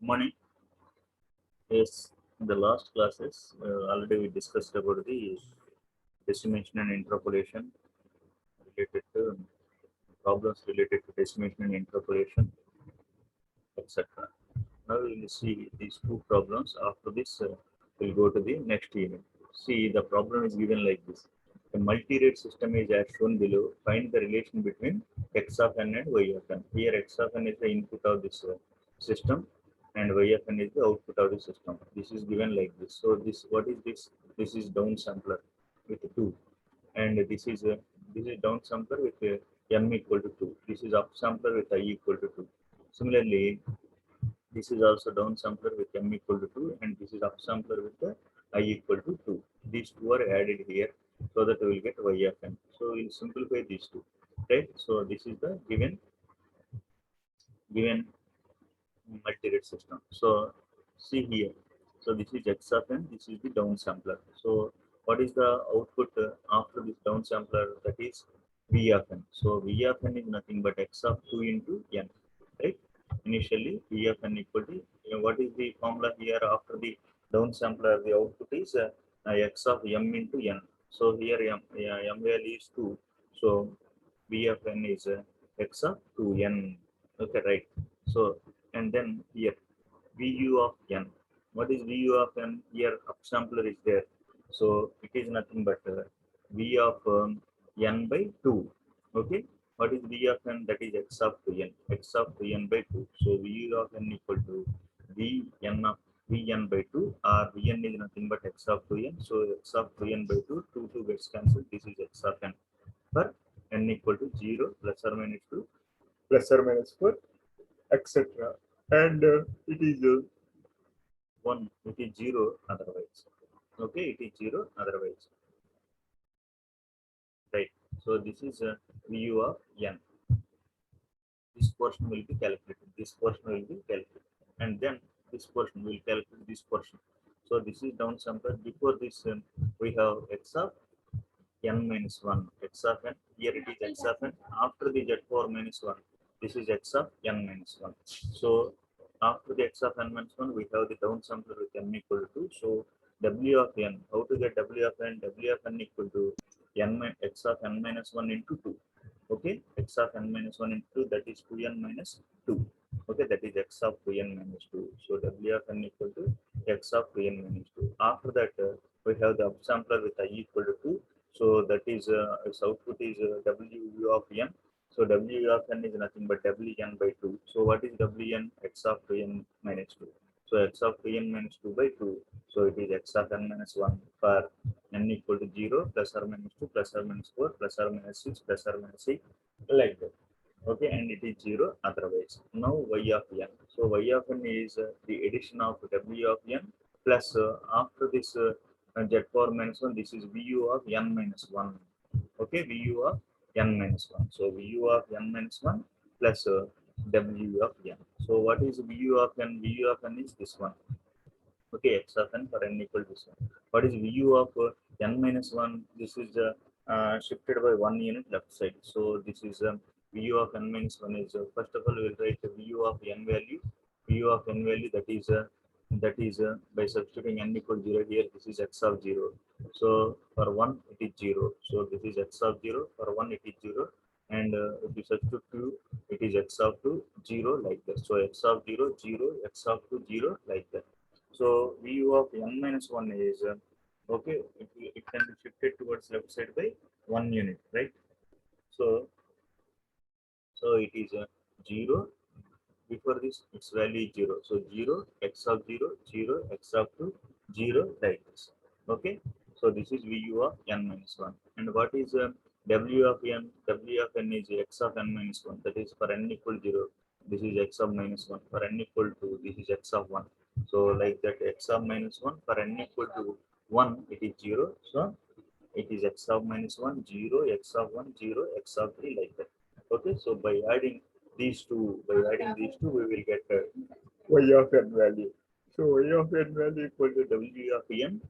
Morning. Yes, in the last classes, already we discussed about the decimation and interpolation related to problems related to decimation and interpolation, etc. Now we will see these two problems. After this, we'll go to the next unit. See, the problem is given like this. A multi-rate system is as shown below. Find the relation between x of n and y of n. Here x of n is the input of this system and y of n is the output of the system. This is given like this. So this, what is this? This is down sampler with 2, and this is down sampler with m equal to 2. This is up sampler with I equal to 2. Similarly, this is also down sampler with m equal to 2, and this is up sampler with the I equal to 2. These two are added here so that we will get y of n. So we'll simplify these two, right? So this is the given multi-rate system. So see here. So this is x of n. This is the down sampler. So what is the output after this down sampler? That is v of n. So v of n is nothing but x of 2 into n, right? Initially v of n equal to, what is the formula here after the down sampler? The output is x of m into n. So here m value is 2. So v of n is x of 2n. Okay, right? So and then here vu of n. What is vu of n? Here upsampler is there, so it is nothing but v of n by 2. Okay, what is v of n? That is x of 2n. X of 2n by 2. So vu of n equal to vn of vn by 2, or vn is nothing but x of 2n. So x of 2n by 2, 2 gets cancelled. This is x of n for n equal to 0 plus or minus 2 plus or minus 4, etc. And it is 1, it is 0 otherwise. Okay, it is 0 otherwise, right? So this is vu of n. This portion will be calculated, this portion will be calculated, and then this portion will calculate this portion. So this is down sampler. Before this we have x of n minus 1, x of n. Here it is x of n. After the z power minus 1, this is x of n minus 1. So after the x of n minus 1, we have the down sampler with n equal to 2. So w of n, how to get w of n? W of n equal to x of n minus 1 into 2. Okay, x of n minus 1 into 2, that is 2n minus 2. Okay, that is x of 2n minus 2. So w of n equal to x of 2n minus 2. After that, we have the upsampler with I equal to 2. So that is its output is w of n. So w of n is nothing but wn by 2. So what is wn? X of 2n minus 2. So x of 2n minus 2 by 2. So it is x of n minus 1 for n equal to 0 plus or minus 2 plus or minus 4 plus or minus 6 plus or minus 8, like that. Okay, and it is 0 otherwise. Now y of n. So y of n is the addition of w of n plus after this z power minus 1, this is vu of n minus 1. Okay, vu of n minus 1. So vu of n minus 1 plus w of n. So what is vu of n? Vu of n is this one. Okay, x of n for n equal to this one. What is vu of n minus 1? This is shifted by 1 unit left side. So this is vu of n minus 1 is first of all we will write vu of n value. Vu of n value, that is by substituting n equal to 0 here, this is x of 0. So for 1 it is 0. So this is x of 0. For 1 it is 0. And if you substitute 2, it is x of 2, 0, like that. So x of 0, 0, x of 2, 0, like that. So vu of n minus 1 is okay, it can be shifted towards left side by 1 unit, right? So it is 0. Before this, its value is 0. So 0, x of 0, 0, x of 2, 0, like this. Okay. So this is vu of n minus 1. And what is w of n? W of n is x of n minus 1. That is for n equal to 0. This is x of minus 1. For n equal to, this is x of 1. So like that, x of minus 1 for n equal to 1, it is 0. So it is x of minus 1, 0, x of 1, 0, x of 3, like that. Okay, so by adding these two, we will get y of n value. So y of n value equal to w of n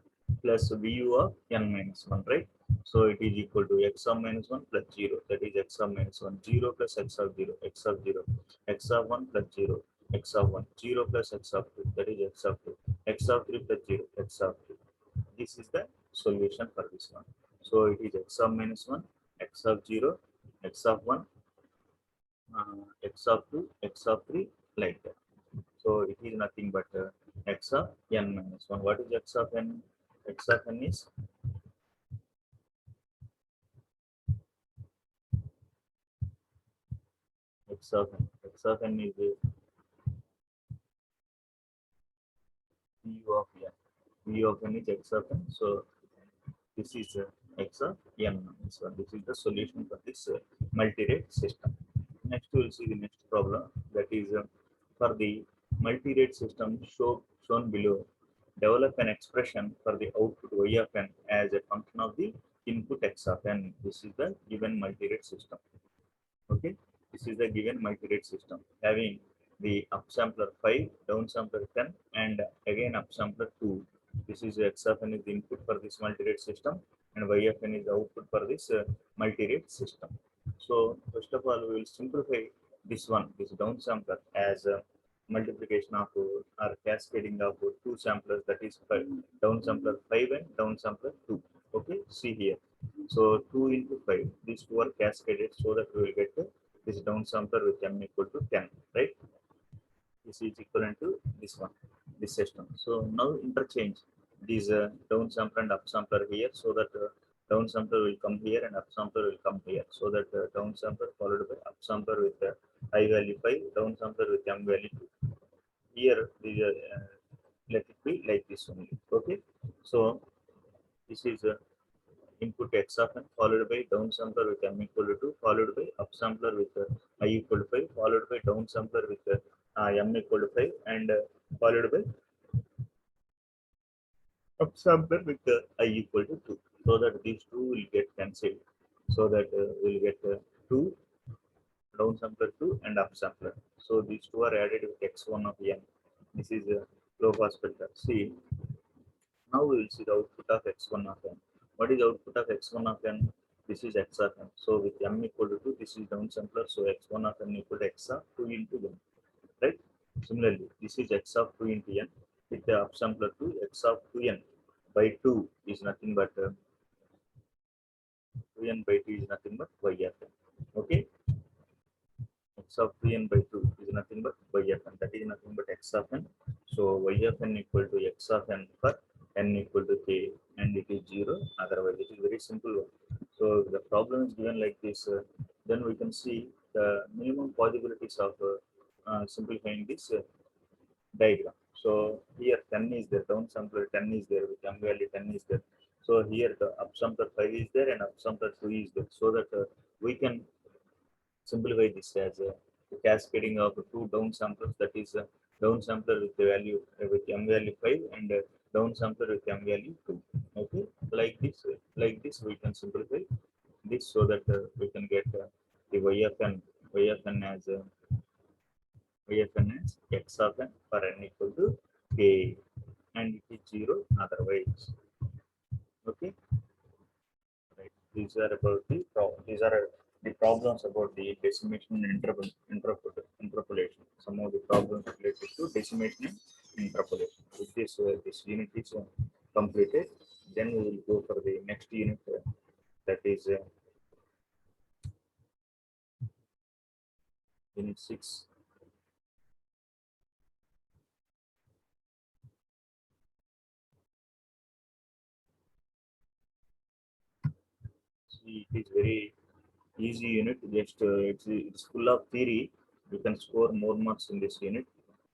plus vu of n minus 1, right? So it is equal to x of minus 1 plus 0, that is x of minus 1, 0 plus x of 0, x of 0, x of 1 plus 0, x of 1, 0 plus x of 2, that is x of 2, x of 3 plus 0, x of 3. This is the solution for this one. So it is x of minus 1, x of 0, x of 1, x of 2, x of 3, like that. So it is nothing but x of n minus 1. What is x of n? X of n is x of n. X of n is v of n. V of n is x of n. So this is x of n minus 1. This is the solution for this multi-rate system. Next we will see the next problem, that is for the multi-rate system shown below. Develop an expression for the output y of n as a function of the input x of n. This is the given multi-rate system. Okay, this is the given multi-rate system having the upsampler 5, downsampler 10, and again upsampler 2. This is x of n is the input for this multi-rate system, and y of n is the output for this multi-rate system. So first of all, we will simplify this one, this downsampler, as a multiplication of or cascading of two samplers, that is downsampler 5 and downsampler 2. Okay, see here. So 2 into 5, these two are cascaded so that we will get this downsampler with m equal to 10, right? This is equivalent to this one, this system. So now interchange these downsampler and upsampler here, so that downsampler will come here and upsampler will come here, so that downsampler followed by upsampler with I value 5, downsampler with m value 2. Here, let it be like this only. Okay, so this is input x of n followed by downsampler with m equal to 2, followed by upsampler with I equal to 5, followed by downsampler with m equal to 5, and followed by upsampler with I equal to 2, so that these two will get cancelled, so that we'll get 2, downsampler 2, and upsampler. So these two are added with x1 of n. This is a low pass filter. See, now we will see the output of x1 of n. What is output of x1 of n? This is x of n. So with m equal to 2, this is downsampler. So x1 of n equal to x of 2 into n. Right? Similarly, this is x of 2 into n. With the upsampler 2, x of 2n by 2 is nothing but 2n by 2 is nothing but y of n. Okay? X of 3n by 2 is nothing but y of n. That is nothing but x of n. So y of n equal to x of n for n equal to k, and it is 0. Otherwise, it is very simple. So the problem is given like this. Then we can see the minimum possibilities of simplifying this diagram. So here 10 is there, downsampler 10 is there, with m value 10 is there. So here the upsampler 5 is there and upsampler 2 is there, so that we can simplify this as a cascading of two downsamplers, that is downsampler with the value with m value 5 and downsampler with m value 2. Okay, like this we can simplify this, so that we can get the y of n as y of n as x of n for n equal to k, and it is 0 otherwise. Okay, right. These are about the these are the problems about the decimation and interpolation. Some of the problems related to decimation and interpolation. With this unit is completed, then we will go for the next unit, that is unit 6. See, it is very easy unit. Just it's full of theory. You can score more marks in this unit.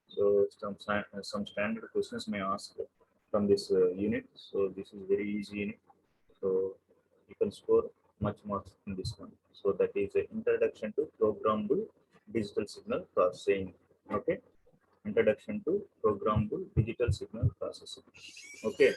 So some standard questions may ask from this unit. So this is very easy unit. So you can score much marks in this one. So that is an introduction to programmable digital signal processing. Okay, introduction to programmable digital signal processing. Okay.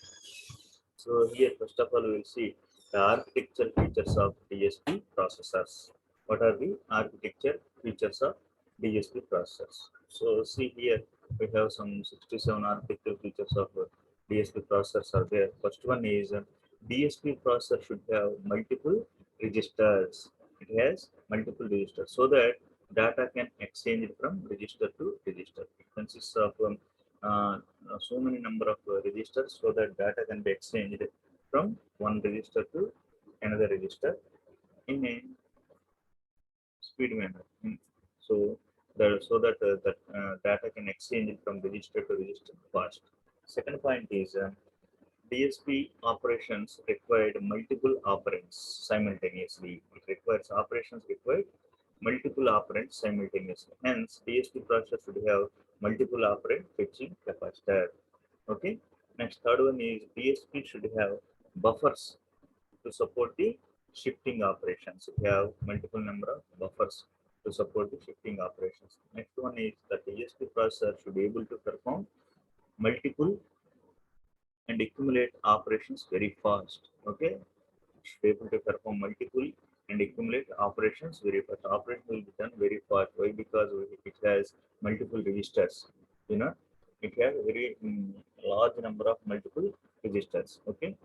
So here, first of all, we will see the architecture features of DSP processors. What are the architecture features of DSP processors? So see here, we have some 67 architecture features of DSP processors are there. First one is DSP processor should have multiple registers. It has multiple registers, so that data can exchange from register to register. It consists of so many number of registers, so that data can be exchanged from one register to another register in a speed manner. So that data can exchange from register to register fast. Second point is DSP operations required multiple operands simultaneously. It requires operations required multiple operands simultaneously. Hence, DSP processor should have multiple operand fetching capacitor. Okay. Next, third one is DSP should have buffers to support the shifting operations. We have multiple number of buffers to support the shifting operations. Next one is that the DSP processor should be able to perform multiple and accumulate operations very fast. Okay, should be able to perform multiple and accumulate operations very fast. Operation will be done very fast. Why? Because it has multiple registers. You know, it has very large number of multiple registers. Okay.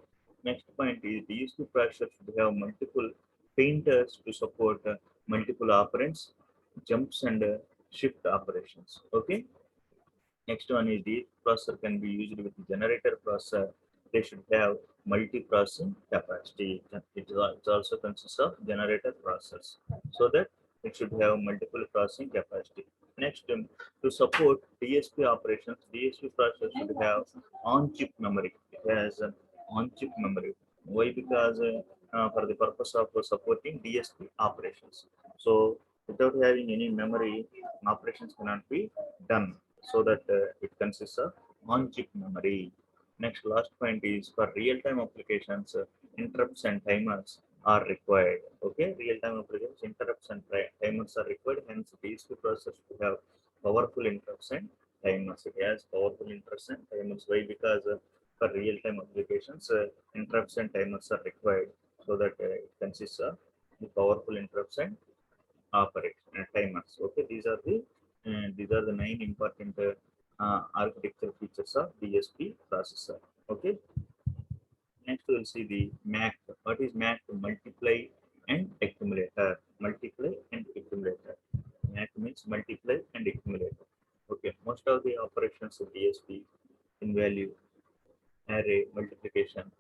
Next point is these two processors should have multiple painters to support multiple operands, jumps and shift operations. Okay. Next one is the processor can be used with generator processor. They should have multi-processing capacity. It also consists of generator processors, so that it should have multiple processing capacity. Next, to support DSP operations, DSP processor should have on-chip memory. It has an on-chip memory. Why? Because for the purpose of supporting DSP operations. So without having any memory, operations cannot be done, so that it consists of on-chip memory. Next, last point is for real-time applications, interrupts and timers are required. Okay, real-time applications, interrupts and timers are required. Hence, these two processors to have powerful interrupts and timers. It has powerful interrupts and timers. Why? Because for real-time applications, interrupts and timers are required, so that it consists of the powerful interrupts and operate timers. Okay, these are the 9 important architecture features of DSP processor. Okay, next we'll see the MAC. What is MAC? Multiply and accumulator. Multiply and accumulator. MAC means multiply and accumulator. Okay, most of the operations of DSP in value, array, multiplication,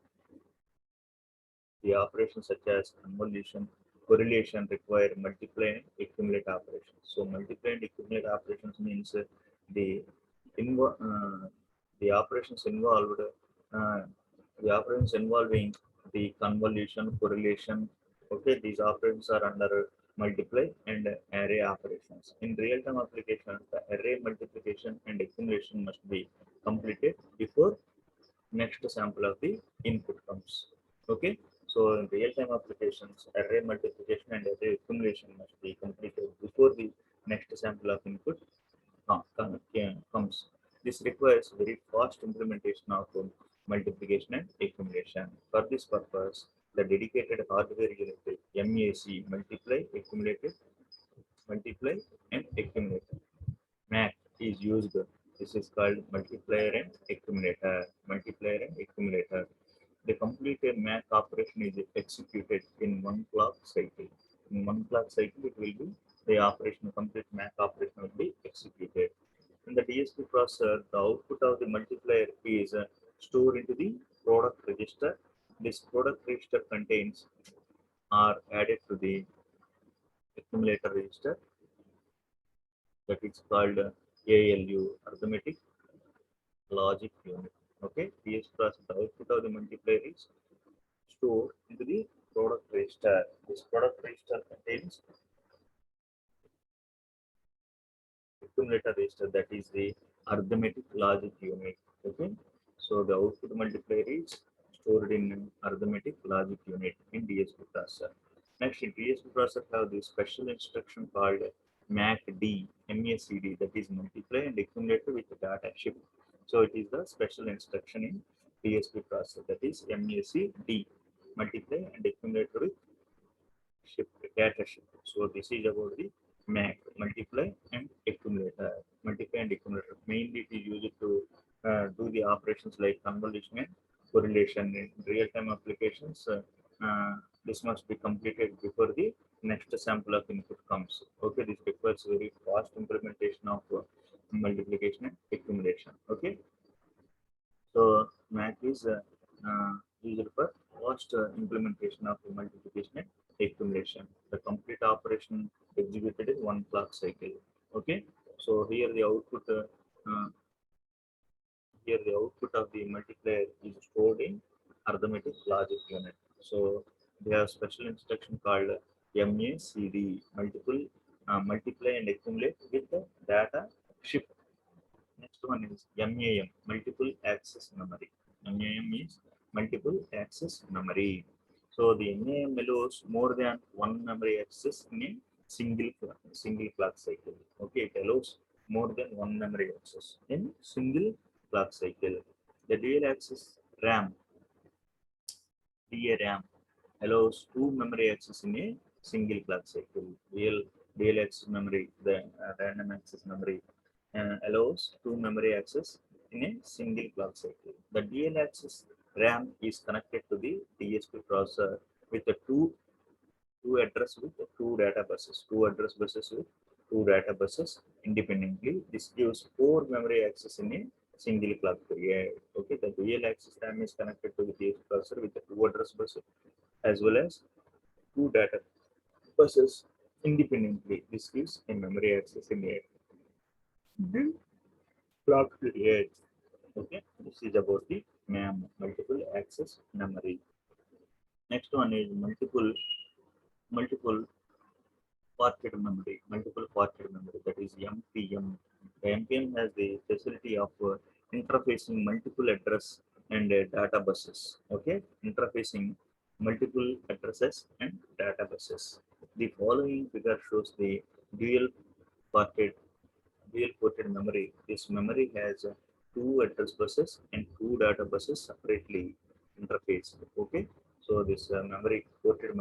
the operations such as convolution, correlation require multiply and accumulate operations. So multiply and accumulate operations means the the operations involved uh, the operations involving the convolution, correlation. Okay, these operations are under multiply and array operations. In real-time applications, the array multiplication and accumulation must be completed before next sample of the input comes. Okay, so in real-time applications, array multiplication and array accumulation must be completed before the next sample of input comes. This requires very fast implementation of multiplication and accumulation. For this purpose, the dedicated hardware unit MAC multiply and accumulator MAC is used. This is called multiplier and accumulator. Multiplier and accumulator. The complete MAC operation is executed in one clock cycle. In one clock cycle, it will be the operation, complete MAC operation will be executed. In the DSP processor, the output of the multiplier is stored into the product register. This product register contains are added to the accumulator register, that is called ALU, arithmetic logic unit. Okay, PS process, the output of the multiplier is stored into the product register. This product register contains accumulator register, that is the arithmetic logic unit. Okay, so the output multiplier is stored in arithmetic logic unit in DSP processor. Next, in DSP processor have the special instruction called MACD, MACD, that is multiply and accumulate with data shift. So it is the special instruction in DSP processor, that is MACD, multiply and accumulate with shift, data shift. So this is about the MAC, multiply and accumulator. Multiply and accumulator. Mainly it is used to do the operations like convolution and correlation in real-time applications. This must be completed before the next sample of input comes. Okay, this requires very fast implementation of multiplication and accumulation. Okay, so math is used for fast implementation of multiplication and accumulation. The complete operation executed in one clock cycle. Okay, so uh, here the output of the multiplier is stored in arithmetic logic unit. So they have special instruction called MACD, multiply and accumulate with the data shift. Next one is MAM, multiple access memory. MAM is multiple access memory. So the MAM allows more than one memory access in a single clock cycle. Okay, it allows more than one memory access in single clock cycle. The dual access RAM, DRAM, allows two memory access in a single clock cycle. Dual access memory, the random access memory, allows two memory access in a single clock cycle. The dual access RAM is connected to the DSP processor with the two address with two data buses, with two data buses independently. This gives four memory access in a single clock period. Okay, the dual access RAM is connected to the DSP processor with the two address buses as well as two data buses independently. This gives a memory access in a single clock period. Okay, this is about the MAM, multiple access memory. Next one is multiple parted memory, multiple parted memory, that is MPM. The MPM has the facility of interfacing multiple address and data buses. Okay, interfacing multiple addresses and data buses. The following figure shows the dual parted dual ported memory. This memory has two address buses and two data buses separately interfaced. Okay, so this dual ported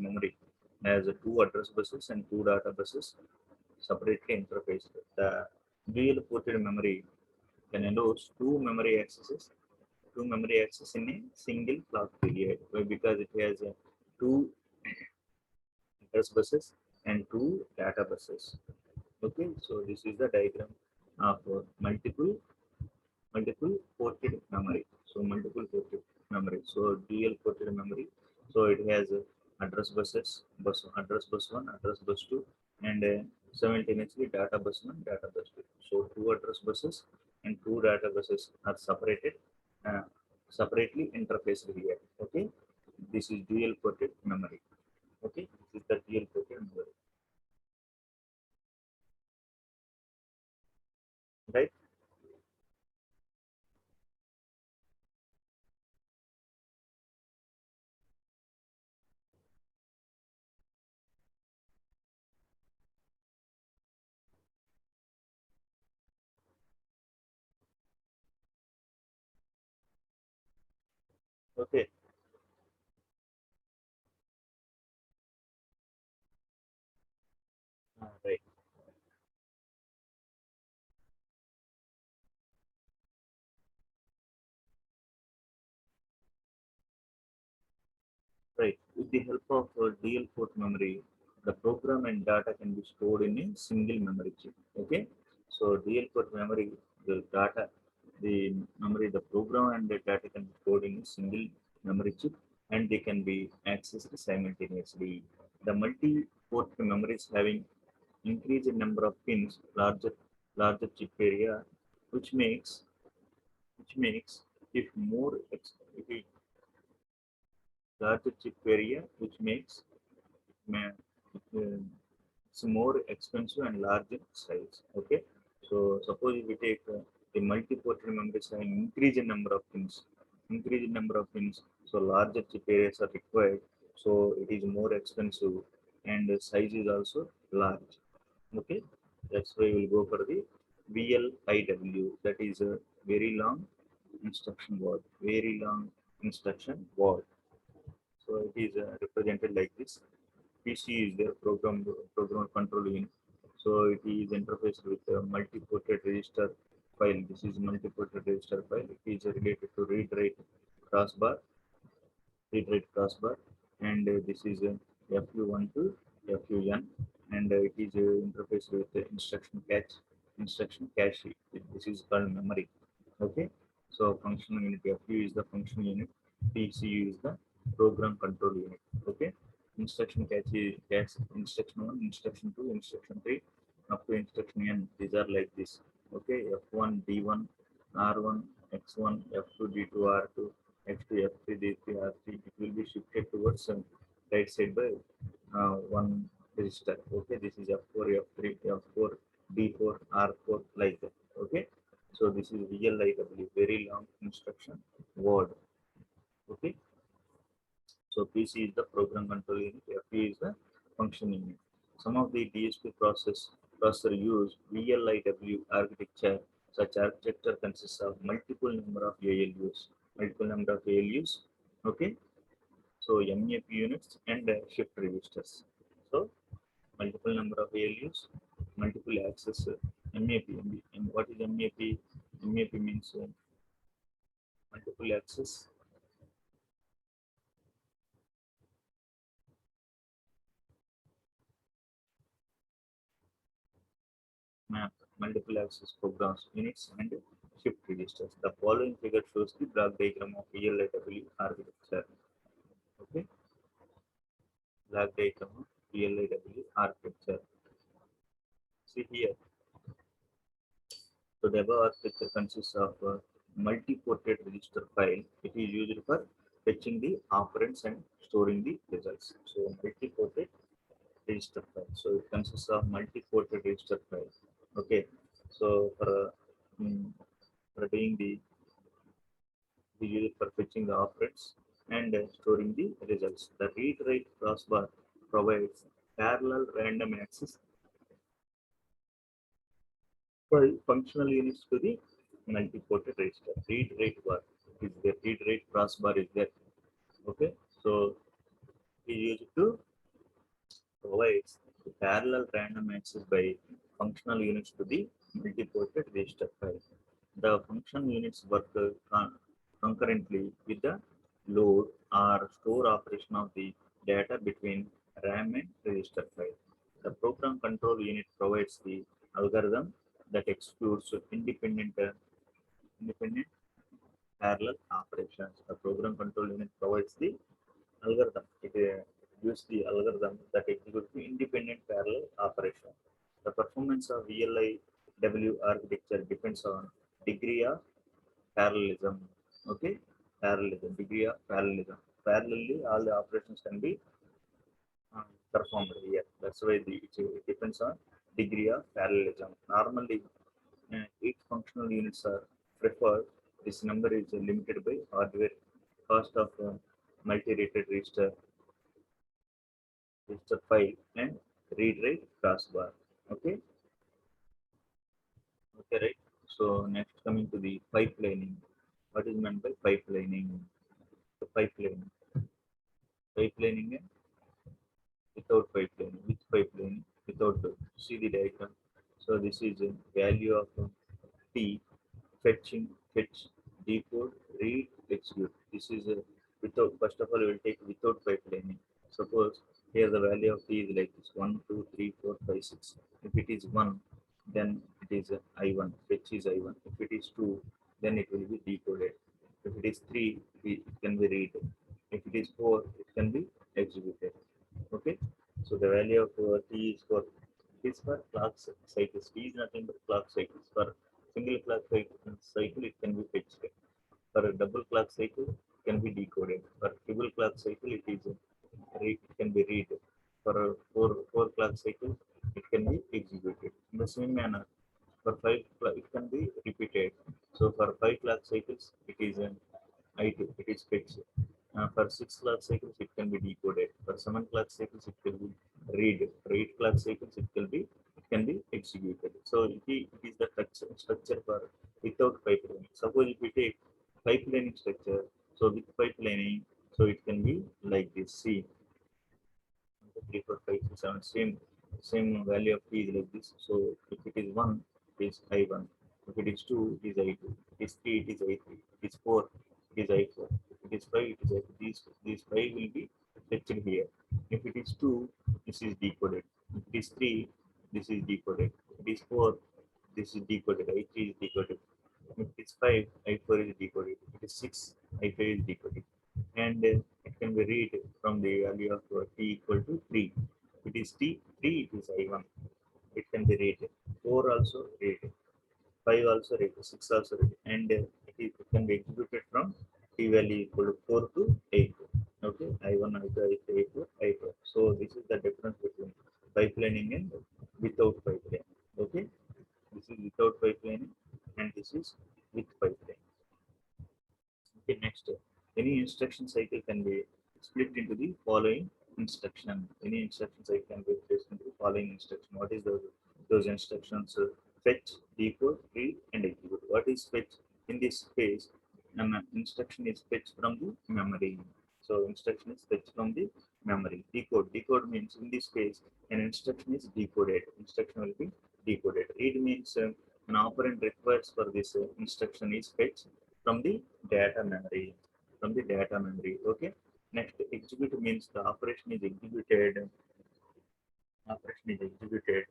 memory, has two address buses and two data buses separately interfaced. The dual ported memory can allow two memory access in a single clock period, because it has two address buses and two data buses. Okay, so this is the diagram of multiple ported memory. So multiple ported memory. So dual ported memory. So it has address bus one, address bus two, and simultaneously data bus one, data bus two. So two address buses and two data buses are uh, separately interfaced here. Okay, this is dual ported memory. Okay, this is the dual ported memory, right? Okay, right. Right. With the help of dual port memory, the program and data can be stored in a single memory chip. Okay. So dual port memory, the memory, the program and the data can be stored in a single memory chip, and they can be accessed simultaneously. The multi-port memories having increased number of pins, larger chip area, which makes if more if it larger chip area, which makes ma- uh, it's more expensive and larger size. Okay, so suppose if we take the multi-ported memories having increase in number of pins, so larger chip areas are required. So it is more expensive and the size is also large. Okay, that's why we'll go for the VLIW. That is a very long instruction word. Very long instruction word. So it is represented like this. PC is their program control unit. So it is interfaced with a multi-ported register file. This is multi-ported register file. It is related to crossbar, read write crossbar, and this is FU1 to FUN, and it is interfaced with the instruction cache. This is called memory. Okay, so functional unit FU is the functional unit, PCU is the program control unit. Okay, instruction cache instruction 1, instruction 2, instruction 3 up to instruction N. These are like this. Okay, F1, D1, R1, X1, F2, D2, R2, X2, F3, D3, R3. It will be shifted towards right side by one register. Okay, this is F4, F3, F4, D4, R4, like that. Okay, so this is VLIW, very long instruction word. Okay, so PC is the program control unit, FP is the function unit. Some of the DSP processor use VLIW architecture. Such architecture consists of multiple number of ALUs. Multiple number of ALUs. Okay, so MAP units and shift registers. So multiple number of ALUs, multiple access MAP. And what is MAP? MAP means multiple access map, multiple access programs, units, and shift registers. The following figure shows the block diagram of VLIW architecture. Okay, block diagram of VLIW architecture. See here. So the above architecture consists of a multi-ported register file. It is used for fetching the operands and storing the results. So multi-ported register file. So it consists of multi-ported register file. Okay. So mm, for doing the we use it for fetching the operands and storing the results. The read-write crossbar provides parallel random access for functional units to the multi-ported register. Read-write bar is the read-write crossbar is there. Okay, so we use it to provide parallel random access by functional units to the multi-ported register file. The function units work concurrently with the load or store operation of the data between RAM and register file. The program control unit provides the algorithm that executes independent parallel operations. The program control unit provides the algorithm. It gives the algorithm that executes the independent parallel operation. The performance of VLIW architecture depends on degree of parallelism. Okay, parallelism, degree of parallelism. Parallelly, all the operations can be performed here. That's why it depends on degree of parallelism. Normally, each functional units are preferred. This number is limited by hardware cost of multi-rated register file and read write crossbar. Okay, okay, right. So next coming to the pipelining. What is meant by pipelining? The pipelining without pipeline, with pipeline, without see the diagram. So this is a value of T fetch, decode, read, execute. This is a without. First of all, we will take without pipelining. Suppose here the value of T is like this 1, 2, 3, 4, 5, 6. If it is 1, then it is I1, fetch is I1. If it is 2, then it will be decoded. If it is 3, it can be read. If it is 4, it can be executed. Okay, so the value of T is for clock cycles. T is nothing but clock cycles. For single clock cycle, it can be fetched. For a double clock cycle, it can be decoded. For triple clock cycle, it can be read. For a four clock cycle, it can be executed. In the same manner, for it can be repeated. So for 5 clock cycles, it is an I2, it is fetched. For 6 clock cycles, it can be decoded. For 7 clock cycles, it can be read. For 8 clock cycles, it can be executed. So it is the structure for without pipelining. Suppose if we take pipelining structure, so with pipelining, so it can be like this. See, 3, 4, 5, 6, 7, same value of P is like this. So if it is 1, it is I1. If it is 2, it is I2. If it is 3, it is I3. If it is 4, it is I4. If it is 5, it is I5. These 5 will be fetched here. If it is 2, this is decoded. If it is 3, this is decoded. If it is 4, this is decoded. I3 is decoded. If it is 5, I4 is decoded. If it is 6, I5 is decoded. And it can be read from the value of t equal to 3. If it is t, 3, it is I1. It can be rated. 4 also rated. 5 also rated. 6 also rated. And it can be executed from t value equal to 4 to 8. Okay, I1, I2, I3, I4, I4. So this is the difference between pipelining and without pipelining. Okay, this is without pipelining and this is with pipelining. Okay, next, any instruction cycle can be split into the following instruction. Any instruction cycle can be placed into the following instruction. What is those instructions? Fetch, decode, read, and execute. What is fetch? In this case, an instruction is fetched from the memory. So instruction is fetched from the memory. Decode. Decode means in this case an instruction is decoded. Instruction will be decoded. Read means an operand requires for this instruction is fetched from the data memory. From the data memory. Okay. Next, execute means the operation is executed. Operation is executed.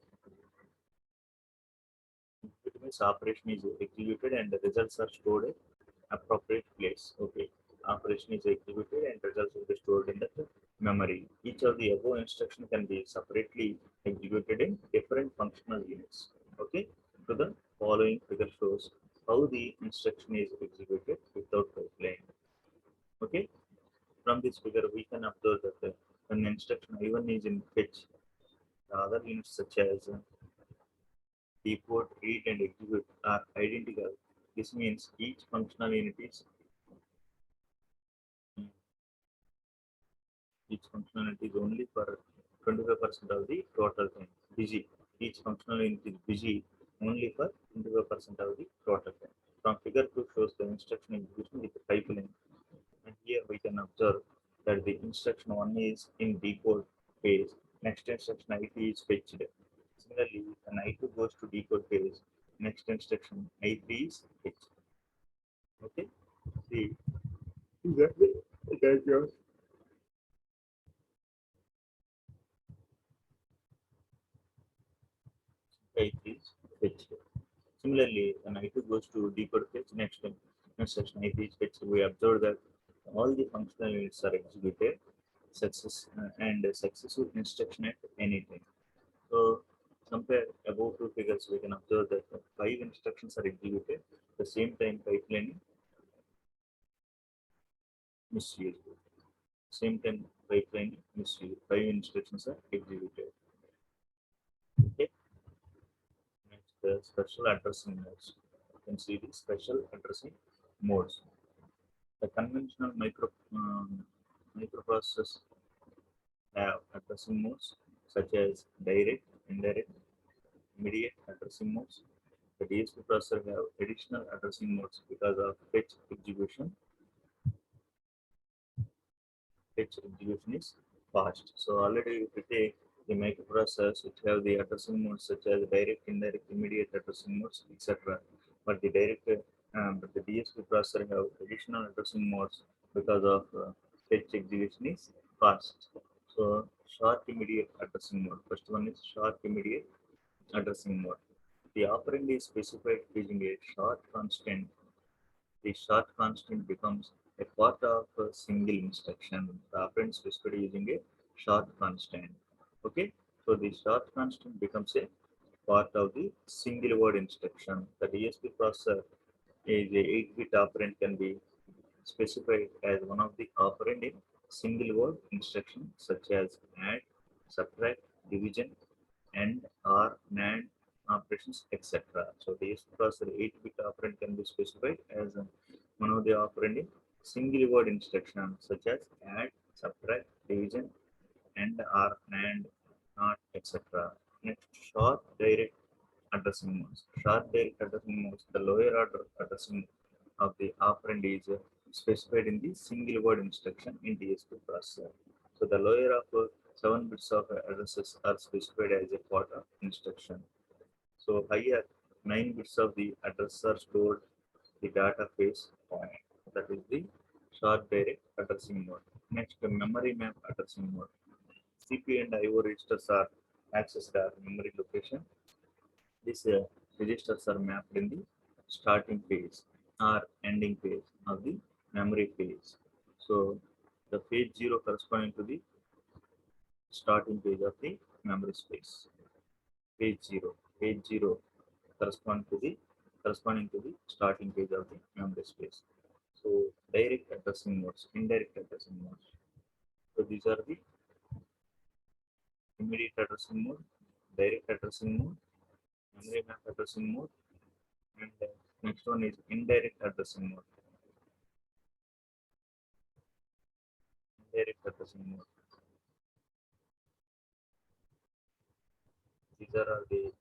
It means operation is executed and the results are stored at appropriate place. Okay. Operation is executed and results will be stored in the memory. Each of the above instruction can be separately executed in different functional units. Okay. So the following figure shows how the instruction is executed without pipeline. Okay. From this figure, we can observe that when instruction I1 is in fetch, the other units such as decode, read, and execute are identical. This means each functional unit is each functional unit is only for 25% of the total time. Busy. Each functional unit is busy only for 25% of the total time. From figure 2 shows the instruction execution with the pipeline. And here we can observe that the instruction 1 is in decode phase. Next instruction I2 is fetched. Similarly, when I2 goes to decode phase, next instruction I3 is fetched. Okay. See, exactly. That's your I3 is fetched. Similarly, when I2 goes to decode phase, next instruction I3 is fetched. We observe that all the functional units are executed and successive instruction at any time. So compare above two figures, we can observe that 5 instructions are executed at the same time. Pipelining misused. Same time pipelining misused. 5 instructions are executed. Okay. Next, the special addressing modes. You can see the special addressing modes. The conventional microprocessors have addressing modes such as direct, indirect, immediate addressing modes. The DSP processor have additional addressing modes because of fetch execution is fast. So already if you take the microprocessors which have the addressing modes such as direct, indirect, immediate addressing modes, etc. But the DSP processor have additional addressing modes because of fetch execution is fast. So short immediate addressing mode. First one is short immediate addressing mode. The operand is specified using a short constant. The short constant becomes a part of a single instruction. The operand specified using a short constant. Okay, so the short constant becomes a part of the single word instruction. The DSP processor is a 8-bit operand can be specified as one of the operand in single word instruction such as add, subtract, division, and or NAND operations, etc. So the processor 8-bit operand can be specified as one of the operand in single word instruction such as add, subtract, division, and or NAND, not, etc. Next, short direct addressing modes. Short direct addressing modes, the lower order addressing of the operand is specified in the single word instruction in DSP processor. So the lower of 7 bits of addresses are specified as a part of instruction. So higher 9 bits of the address are stored the data phase point. That is the short direct addressing mode. Next, the memory map addressing mode. CPU and IO registers are accessed at memory location. These registers are mapped in the starting phase or ending phase of the memory phase. So the phase 0 corresponding to the starting page of the memory space. Page 0. Page 0 corresponding to the starting page of the memory space. So direct addressing modes, indirect addressing modes. So these are the immediate addressing mode, direct addressing mode, memory map addressing mode, and next one is indirect addressing mode. Indirect addressing mode. These are all the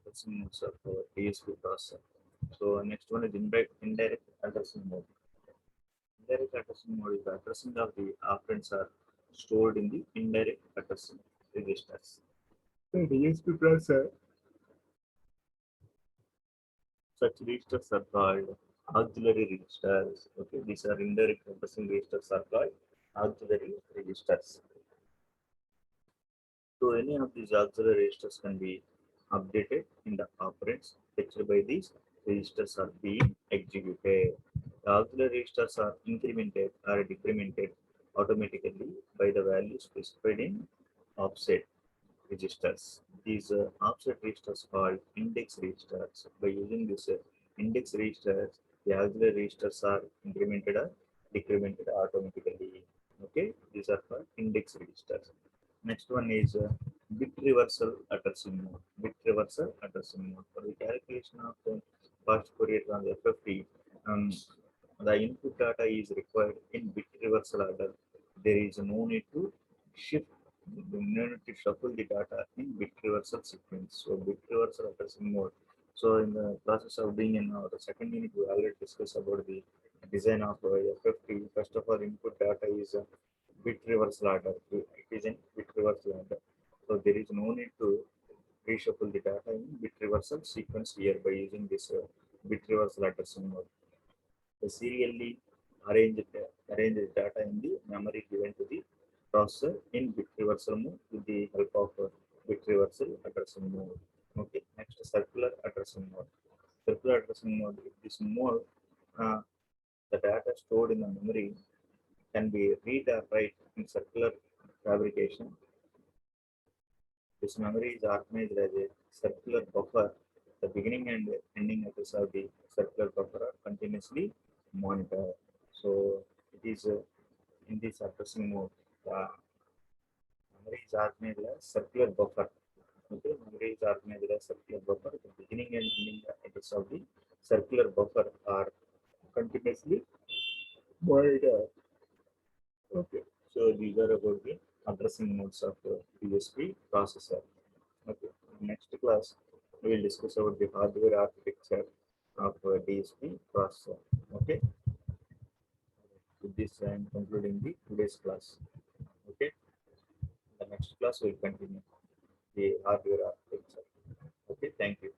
addressing modes of DSP processor. So next one is indirect addressing mode. Indirect addressing mode is the addressing of the operands are stored in the indirect addressing registers. The DSP processor. Such registers are called auxiliary registers. Okay, these are indirect addressing registers are called auxiliary registers. So any of these auxiliary registers can be updated in the operands fetched by these registers are being executed. The auxiliary registers are incremented or decremented automatically by the value specified in offset registers. These offset registers called index registers. By using this index registers, the auxiliary registers are incremented or decremented automatically. Okay, these are called index registers. Next one is bit reversal addressing mode. Bit reversal addressing mode. For the calculation of the fast Fourier transform FFT, the input data is required in bit reversal order. There is no need to shift, no need to shuffle the data in bit reversal sequence. So bit reversal addressing mode. So in the process of being in the second unit, we already discussed about the design of FFT. First of all, input data is bit reversal order. It is in bit reversal order. So there is no need to reshuffle the data in bit reversal sequence here by using this bit reversal addressing mode. The serially arranged data in the memory given to the processor in bit reversal mode with the help of bit reversal addressing mode. Okay, next circular addressing mode. Circular addressing mode. This mode, uh, the data stored in the memory can be read or write in circular fabrication. This memory is organized as a circular buffer. The beginning and ending address of the circular buffer are continuously monitored. So it is in this addressing mode. The memory is organized as circular buffer. Okay, memory is organized as circular buffer. The beginning and ending address of the circular buffer are continuously monitored. Okay, so these are about the addressing modes of the DSP processor. Okay, next class we will discuss about the hardware architecture of DSP processor. Okay, with this I am concluding the today's class. Okay, the next class will continue the hardware architecture. Okay, thank you.